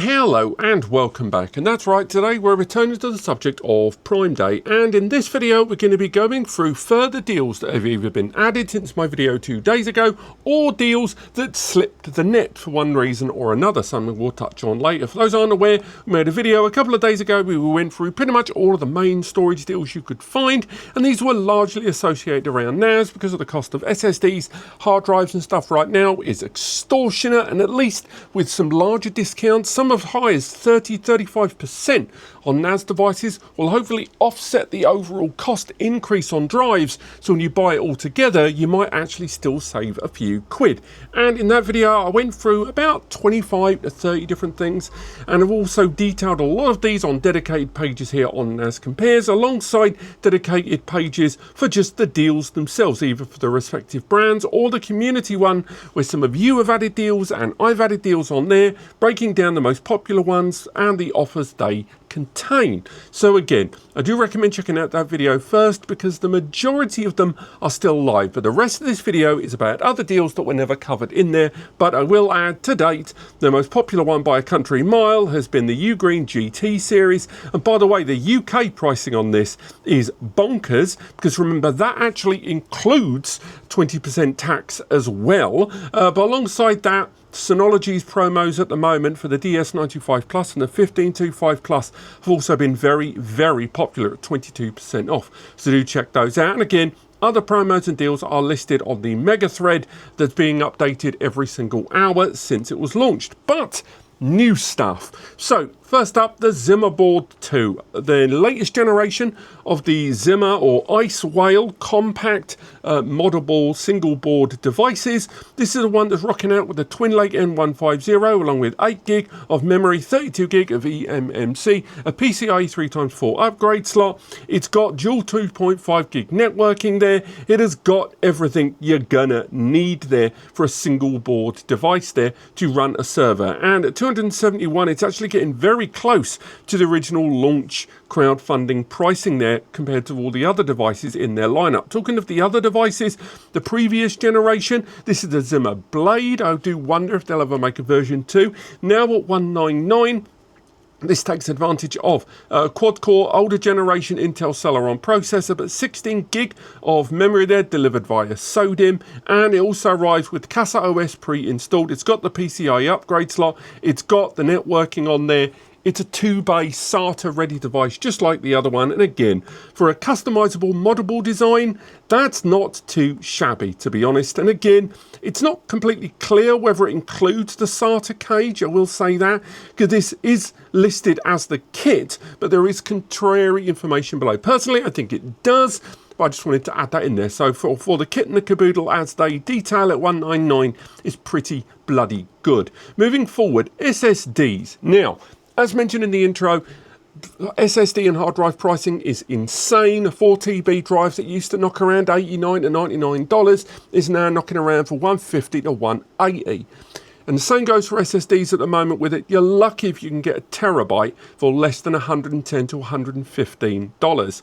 Hello and welcome back, and that's right, today we're returning to the subject of Prime Day, and in this video we're going to be going through further deals that have either been added since my video 2 days ago or deals that slipped the net for one reason or another, something we'll touch on later. For those who aren't aware, we made a video a couple of days ago where we went through pretty much all of the main storage deals you could find, and these were largely associated around NAS because of the cost of SSDs, hard drives and stuff right now is extortionate, and at least with some larger discounts, some as high as 30-35% on NAS devices will hopefully offset the overall cost increase on drives, so when you buy it all together you might actually still save a few quid. And in that video I went through about 25 to 30 different things, and I've also detailed a lot of these on dedicated pages here on NAS Compares alongside dedicated pages for just the deals themselves, either for the respective brands or the community one where some of you have added deals and I've added deals on there, breaking down the most popular ones and the offers they contain. So again, I do recommend checking out that video first because the majority of them are still live, but the rest of this video is about other deals that were never covered in there. But I will add, to date, the most popular one by a country mile has been the UGREEN GT series, and by the way, the UK pricing on this is bonkers because remember that actually includes 20% tax as well, but alongside that, Synology's promos at the moment for the DS925 Plus and the 1525 Plus have also been very popular at 22% off, so do check those out. And again, other promos and deals are listed on the mega thread that's being updated every single hour since it was launched. But new stuff. So first up, the ZimaBoard 2, the latest generation of the Zima or Ice Whale compact moddable single board devices. This is the one that's rocking out with the Twin Lake N150 along with 8GB of memory, 32GB of eMMC, a PCIe 3x4 upgrade slot. It's got dual 2.5GB networking there. It has got everything you're gonna need there for a single board device there to run a server, and at 271 it's actually getting very close to the original launch crowdfunding pricing there compared to all the other devices in their lineup. Talking of the other devices, the previous generation, this is the Zima Blade. I do wonder if they'll ever make a version 2. Now at $199. This takes advantage of a quad-core, older generation Intel Celeron processor, but 16GB of memory there delivered via SODIMM, and it also arrives with Casa OS pre-installed. It's got the PCIe upgrade slot, it's got the networking on there. It's a 2-bay SATA ready device just like the other one, and again, for a customizable moddable design, that's not too shabby to be honest. And again, it's not completely clear whether it includes the SATA cage, I will say that, because this is listed as the kit, but there is contrary information below. Personally, I think it does, but I just wanted to add that in there. So for the kit and the caboodle as they detail at $199 is pretty bloody good. Moving forward, SSDs. Now, as mentioned in the intro, SSD and hard drive pricing is insane. 4 TB drives that used to knock around $89 to $99 is now knocking around for $150 to $180. And the same goes for SSDs at the moment with it. You're lucky if you can get a terabyte for less than $110 to $115.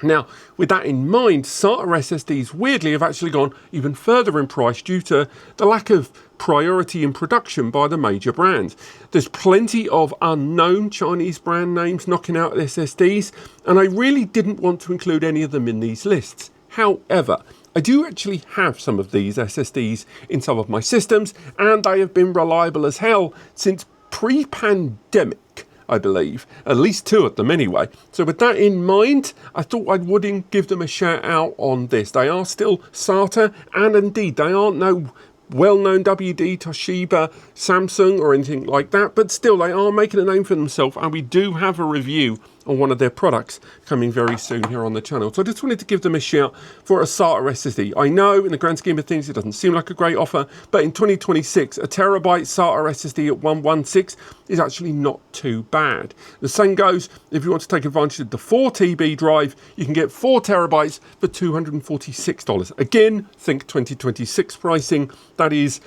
Now, with that in mind, SATA SSDs weirdly have actually gone even further in price due to the lack of priority in production by the major brands. There's plenty of unknown Chinese brand names knocking out SSDs, and I really didn't want to include any of them in these lists. However, I do actually have some of these SSDs in some of my systems, and they have been reliable as hell since pre-pandemic, I believe. At least 2 of them anyway. So with that in mind, I thought I would give them a shout out on this. They are still SATA, and indeed they aren't no well-known WD, Toshiba, Samsung or anything like that, but still they are making a name for themselves, and we do have a review on one of their products coming very soon here on the channel. So I just wanted to give them a shout for a SATA SSD. I know in the grand scheme of things it doesn't seem like a great offer, but in 2026 a terabyte SATA SSD at $116 is actually not too bad. The same goes if you want to take advantage of the 4 TB drive. You can get 4 terabytes for $246. Again, think 2026 pricing. That is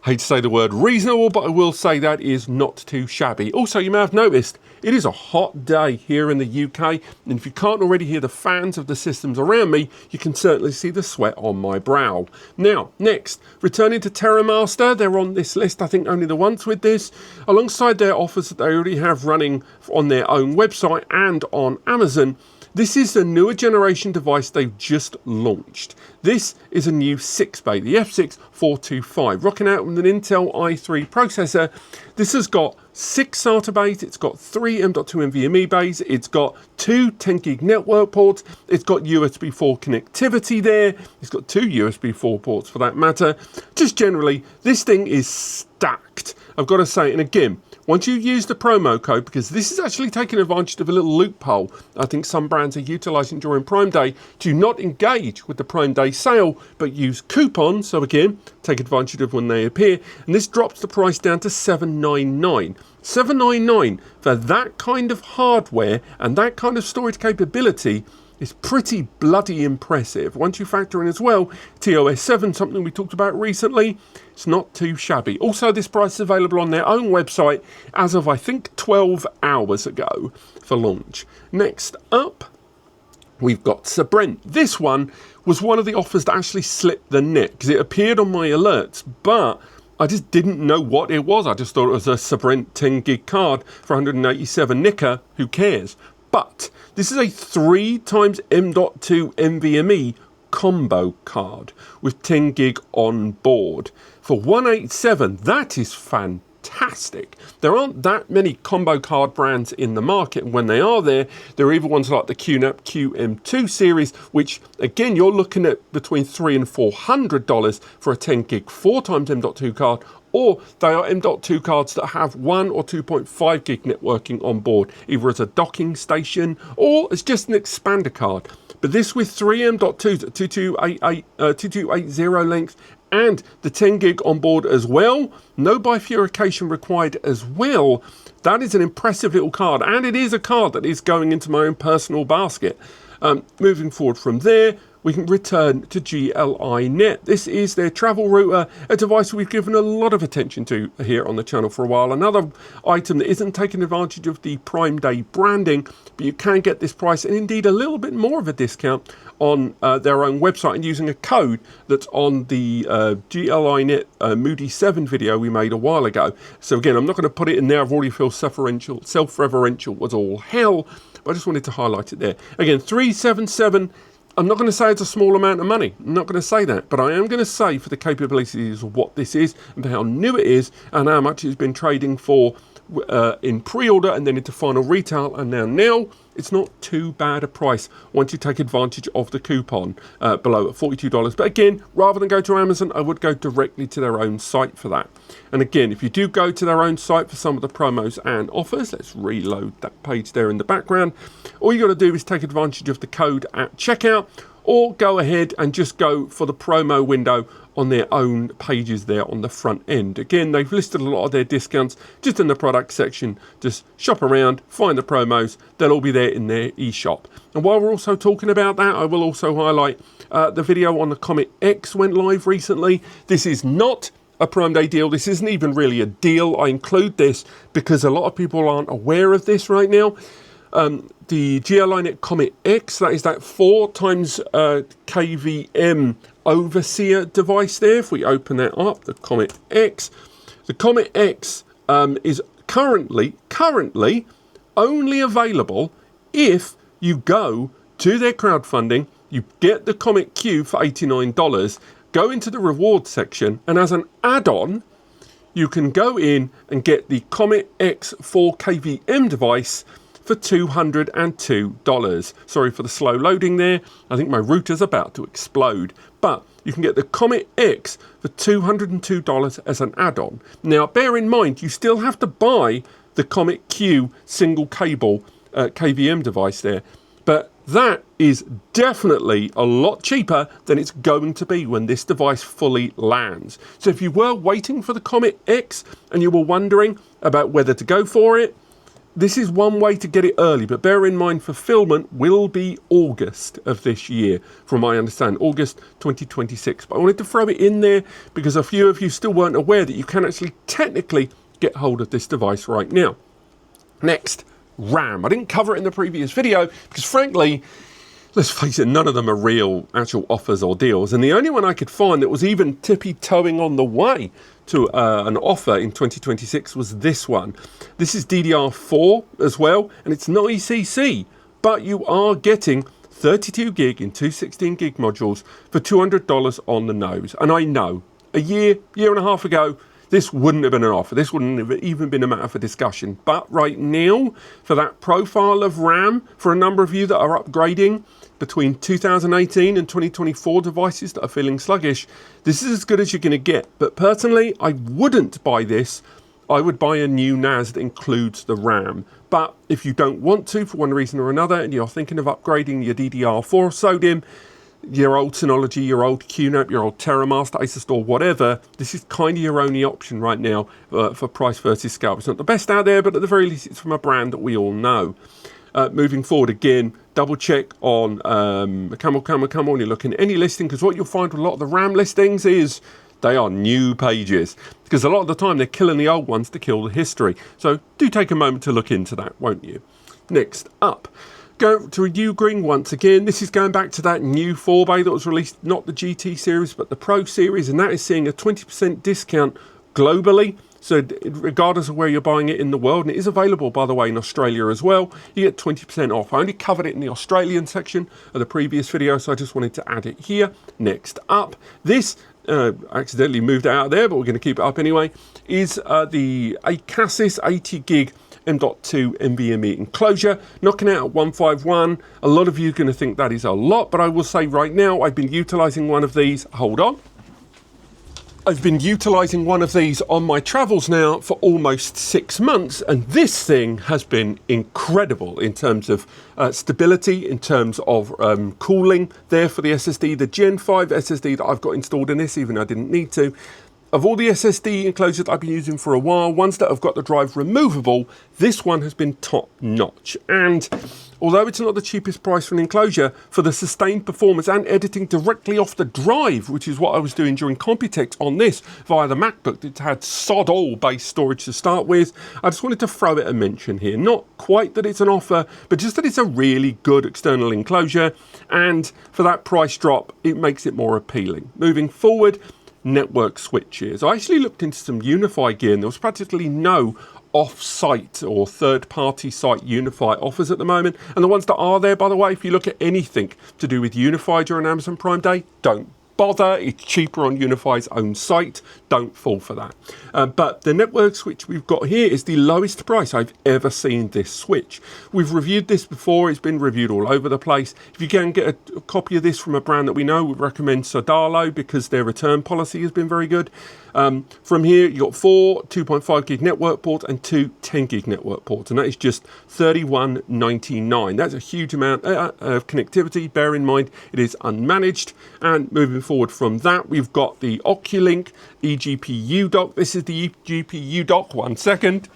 hate to say the word reasonable, but I will say that is not too shabby. Also, you may have noticed it is a hot day here in the UK, and if you can't already hear the fans of the systems around me, you can certainly see the sweat on my brow. Now, next, returning to TerraMaster, they're on this list, I think only the once with this, alongside their offers that they already have running on their own website and on Amazon. This is the newer generation device they've just launched. This is a new 6-bay, the F6425, rocking out with an Intel i3 processor. This has got 6 SATA bays, it's got 3 M.2 NVMe bays, it's got 2 10 gig network ports, it's got USB 4 connectivity there, it's got 2 USB 4 ports for that matter. Just generally, this thing is stacked, I've got to say. And again, once you use the promo code, because this is actually taking advantage of a little loophole I think some brands are utilising during Prime Day, to not engage with the Prime Day sale, but use coupons. So again, take advantage of when they appear. And this drops the price down to $799. $799 for that kind of hardware and that kind of storage capability is pretty bloody impressive. Once you factor in as well TOS 7, something we talked about recently, it's not too shabby. Also, this price is available on their own website as of, I think, 12 hours ago for launch. Next up, we've got Sabrent. This one was one of the offers that actually slipped the net because it appeared on my alerts, but I just didn't know what it was. I just thought it was a Sabrent 10 gig card for 187 Nika. Who cares? But this is a 3 times M.2 NVMe combo card with 10 gig on board for 187. That is fantastic. There aren't that many combo card brands in the market, and when they are there, they're either ones like the QNAP QM2 series, which again you're looking at between $300 and $400 for a 10 gig 4 times M.2 card, or they are M.2 cards that have 1 or 2.5 gig networking on board, either as a docking station or as just an expander card. But this with 3 M.2s at 2280 length and the 10 gig on board as well, no bifurcation required as well, that is an impressive little card, and it is a card that is going into my own personal basket. Moving forward from there, we can return to GL.iNet. This is their travel router, a device we've given a lot of attention to here on the channel for a while. Another item that isn't taking advantage of the Prime Day branding, but you can get this price and indeed a little bit more of a discount on their own website and using a code that's on the GL.iNet Moody 7 video we made a while ago. So again, I'm not going to put it in there. I've already felt self-referential was all hell, but I just wanted to highlight it there. Again, 377. I'm not going to say it's a small amount of money. I'm not going to say that, but I am going to say for the capabilities of what this is and how new it is and how much it's been trading for in pre-order and then into final retail, and now it's not too bad a price once you take advantage of the coupon below at $42. But again, rather than go to Amazon, I would go directly to their own site for that. And again, if you do go to their own site for some of the promos and offers, let's reload that page there in the background. All you got to do is take advantage of the code at checkout, or go ahead and just go for the promo window on their own pages there on the front end. Again, they've listed a lot of their discounts just in the product section. Just shop around, find the promos, they'll all be there in their eShop. And while we're also talking about that, I will also highlight the video on the Comet X went live recently. This is not a Prime Day deal. This isn't even really a deal. I include this because a lot of people aren't aware of this right now. The GL.iNet Comet X, that is that 4 times KVM overseer device there. If we open that up, the Comet X. The Comet X is currently only available if you go to their crowdfunding, you get the Comet Q for $89, go into the rewards section, and as an add-on, you can go in and get the Comet X 4 KVM device for $202. Sorry for the slow loading there. I think my router's about to explode. But you can get the Comet X for $202 as an add-on. Now, bear in mind, you still have to buy the Comet Q single cable KVM device there. But that is definitely a lot cheaper than it's going to be when this device fully lands. So if you were waiting for the Comet X and you were wondering about whether to go for it, this is one way to get it early, but bear in mind fulfillment will be August of this year, from my understanding, August 2026. But I wanted to throw it in there because a few of you still weren't aware that you can actually technically get hold of this device right now. Next, RAM. I didn't cover it in the previous video because frankly, let's face it, none of them are real actual offers or deals. And the only one I could find that was even tippy-toeing on the way to an offer in 2026 was this one. This is DDR4 as well, and it's not ECC, but you are getting 32 gig in two 16 gig modules for $200 on the nose. And I know, a year and a half ago, this wouldn't have been an offer. This wouldn't have even been a matter for discussion. But right now, for that profile of RAM, for a number of you that are upgrading between 2018 and 2024 devices that are feeling sluggish, this is as good as you're going to get. But personally, I wouldn't buy this. I would buy a new NAS that includes the RAM. But if you don't want to, for one reason or another, and you're thinking of upgrading your DDR4 SODIMM, your old Synology, your old QNAP, your old TerraMaster, ASUSTOR, whatever, this is kind of your only option right now for price versus scale. It's not the best out there, but at the very least, it's from a brand that we all know. Moving forward, again, double check on Camel, when you're looking at any listing, because what you'll find with a lot of the RAM listings is they are new pages, because a lot of the time they're killing the old ones to kill the history. So do take a moment to look into that, won't you? Next up, go to UGREEN once again. This is going back to that new 4-bay that was released, not the GT series, but the Pro series, and that is seeing a 20% discount globally. So regardless of where you're buying it in the world, and it is available, by the way, in Australia as well, you get 20% off. I only covered it in the Australian section of the previous video, so I just wanted to add it here. Next up, this accidentally moved out of there, but we're going to keep it up anyway, is the Acasis 80 gig M.2 NVMe enclosure, knocking out at 151. A lot of you are going to think that is a lot, but I will say right now, I've been utilizing one of these. Hold on. I've been utilizing one of these on my travels now for almost 6 months, and this thing has been incredible in terms of stability, in terms of cooling there for the SSD, the Gen 5 SSD that I've got installed in this, even though I didn't need to. Of all the SSD enclosures that I've been using for a while, ones that have got the drive removable, this one has been top notch. And although it's not the cheapest price for an enclosure, for the sustained performance and editing directly off the drive, which is what I was doing during Computex on this via the MacBook, it had SODOLA based storage to start with. I just wanted to throw it a mention here. Not quite that it's an offer, but just that it's a really good external enclosure. And for that price drop, it makes it more appealing. Moving forward, network switches. I actually looked into some UniFi gear, and there was practically no off-site or third-party site UniFi offers at the moment. And the ones that are there, by the way, if you look at anything to do with UniFi during Amazon Prime Day, don't bother. It's cheaper on UniFi's own site. Don't fall for that. But the network switch we've got here is the lowest price I've ever seen this switch. We've reviewed this before. It's been reviewed all over the place. If you can get a copy of this from a brand that we know, we recommend SODOLA because their return policy has been very good. From here, you've got 4 2.5 gig network ports and 2 10 gig network ports, and that is just $31.99. That's a huge amount of connectivity. Bear in mind, it is unmanaged. And moving forward from that, we've got the Beelink eGPU dock. This is the eGPU dock. 1 second.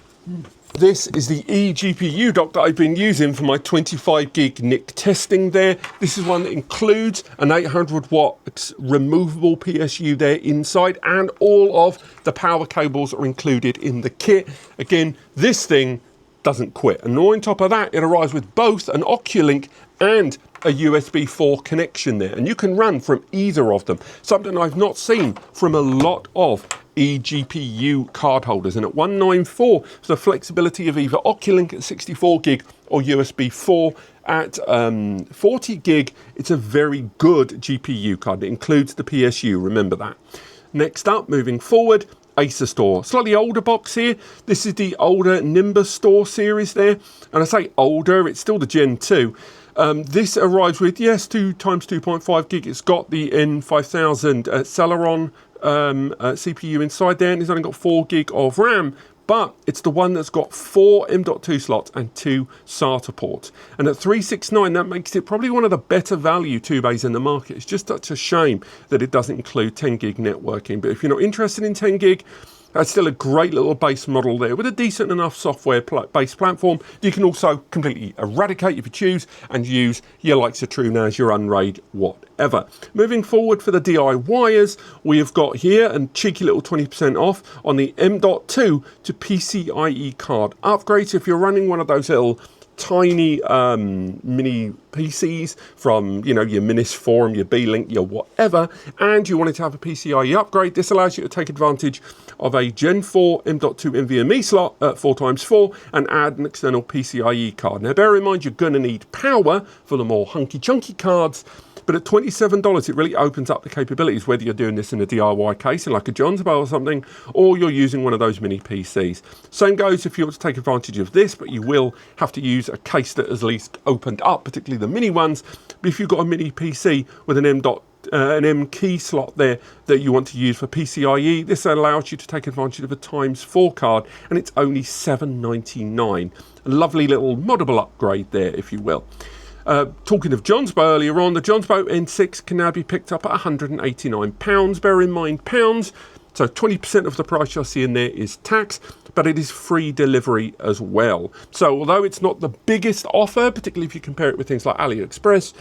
This is the eGPU dock that I've been using for my 25 gig NIC testing there. This is one that includes an 800 watt removable PSU there inside, and all of the power cables are included in the kit. Again, this thing doesn't quit. And on top of that, it arrives with both an Beelink and a USB 4 connection there. And you can run from either of them. Something I've not seen from a lot of eGPU card holders. And at 194, the flexibility of either Beelink at 64 gig or USB 4 at 40 gig. It's a very good GPU card. It includes the PSU, remember that. Next up, moving forward, ASUSTOR. Slightly older box here. This is the older Nimbus Store series there. And I say older, it's still the Gen 2. This arrives with, yes, 2 times 2.5 gig. It's got the N5000 Celeron CPU inside there, and it's only got 4 gig of RAM, but it's the one that's got 4 M.2 slots and 2 SATA ports. And at $369, that makes it probably one of the better value 2-bays in the market. It's just such a shame that it doesn't include 10 gig networking. But if you're not interested in 10 gig, That's still a great little base model there with a decent enough software-based platform. You can also completely eradicate if you choose and use your likes of TrueNAS, your Unraid, whatever. Moving forward for the DIYers, we have got here a cheeky little 20% off on the M.2 to PCIe card upgrades. If you're running one of those little tiny mini PCs from, you know, your Minis Forum, your Beelink, your whatever, and you wanted to have a PCIe upgrade, this allows you to take advantage of a Gen 4 M.2 NVMe slot at 4x4 and add an external PCIe card. Now bear in mind you're going to need power for the more hunky chunky cards, but at $27 it really opens up the capabilities, whether you're doing this in a DIY case in like a Jonsbo or something, or you're using one of those mini PCs. Same goes if you want to take advantage of this, but you will have to use a case that is at least opened up, particularly the mini ones. But if you've got a mini PC with an M key slot there that you want to use for PCIe, this allows you to take advantage of a x4 card, and it's only $7.99. A lovely little moddable upgrade there, if you will. Talking of Jonsbo earlier on, the Jonsbo N6 can now be picked up at £189. Bear in mind pounds, so 20% of the price you're seeing there is tax, but it is free delivery as well. So although it's not the biggest offer, particularly if you compare it with things like AliExpress,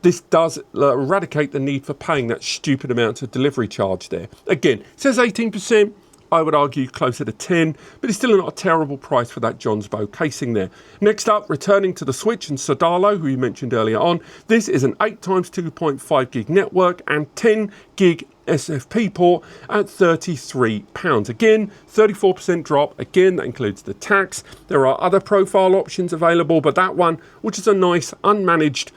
this does eradicate the need for paying that stupid amount of delivery charge there. Again, it says 18%. I would argue closer to 10, but it's still not a terrible price for that Jonsbo casing there. Next up, returning to the Switch and SODOLA, who we mentioned earlier on. This is an 8x2.5 gig network and 10 gig SFP port at £33. Again, 34% drop. Again, that includes the tax. There are other profile options available, but that one, which is a nice unmanaged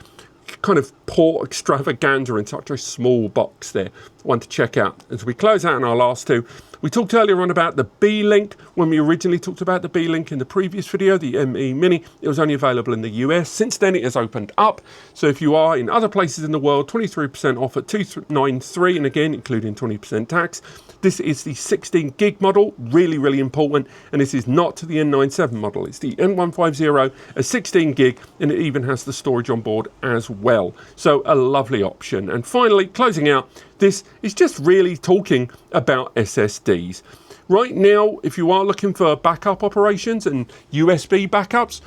kind of port extravaganza in such a small box there, one to check out. As we close out in our last two, we talked earlier on about the Beelink. When we originally talked about the Beelink in the previous video, the ME Mini, it was only available in the US. Since then, it has opened up. So if you are in other places in the world, 23% off at $293, and again, including 20% tax. This is the 16 gig model, really, really important. And this is not the N97 model. It's the N150, a 16 gig, and it even has the storage on board as well. So a lovely option. And finally, closing out, this is just really talking about SSDs. Right now, if you are looking for backup operations and USB backups,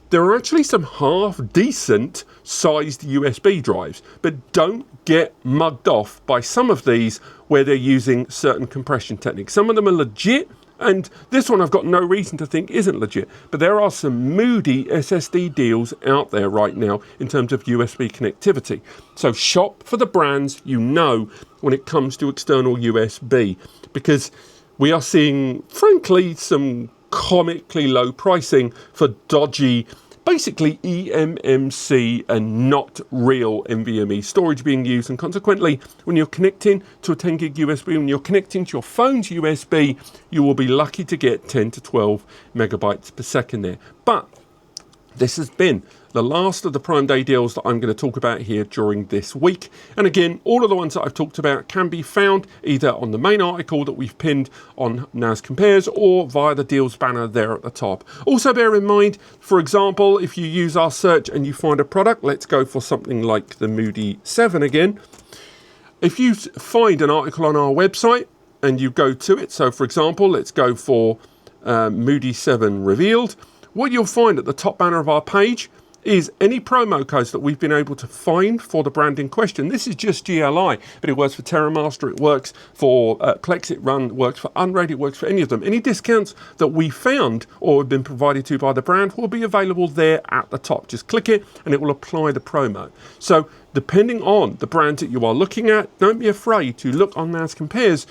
there are actually some half decent sized USB drives, but don't get mugged off by some of these where they're using certain compression techniques. Some of them are legit, and this one I've got no reason to think isn't legit, but there are some moody SSD deals out there right now in terms of USB connectivity. So shop for the brands you know when it comes to external USB, because we are seeing, frankly, some comically low pricing for dodgy, basically eMMC and not real NVMe storage being used. And consequently, when you're connecting to a 10 gig USB, when you're connecting to your phone's USB, you will be lucky to get 10 to 12 megabytes per second there. But this has been the last of the Prime Day deals that I'm going to talk about here during this week. And again, all of the ones that I've talked about can be found either on the main article that we've pinned on NAS Compares or via the deals banner there at the top. Also bear in mind, for example, if you use our search and you find a product, let's go for something like the Moody 7 again. If you find an article on our website and you go to it, so for example, let's go for Moody 7 Revealed, what you'll find at the top banner of our page is any promo codes that we've been able to find for the brand in question. This is just GL.i, but it works for TerraMaster, it works for Plex, it works for Unraid, it works for any of them. Any discounts that we found or have been provided to by the brand will be available there at the top. Just click it and it will apply the promo. So depending on the brand that you are looking at, don't be afraid to look on NAS Compares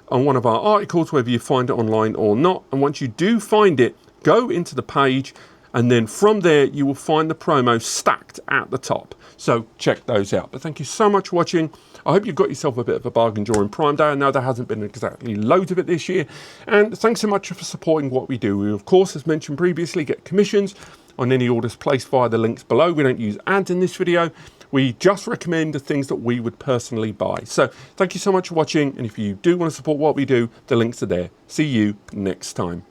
on one of our articles, whether you find it online or not. And once you do find it, go into the page, and then from there you will find the promo stacked at the top. So check those out. But thank you so much for watching. I hope you've got yourself a bit of a bargain during Prime Day. I know there hasn't been exactly loads of it this year. And thanks so much for supporting what we do. We, of course, as mentioned previously, get commissions on any orders placed via the links below. We don't use ads in this video. We just recommend the things that we would personally buy. So thank you so much for watching. And if you do want to support what we do, the links are there. See you next time.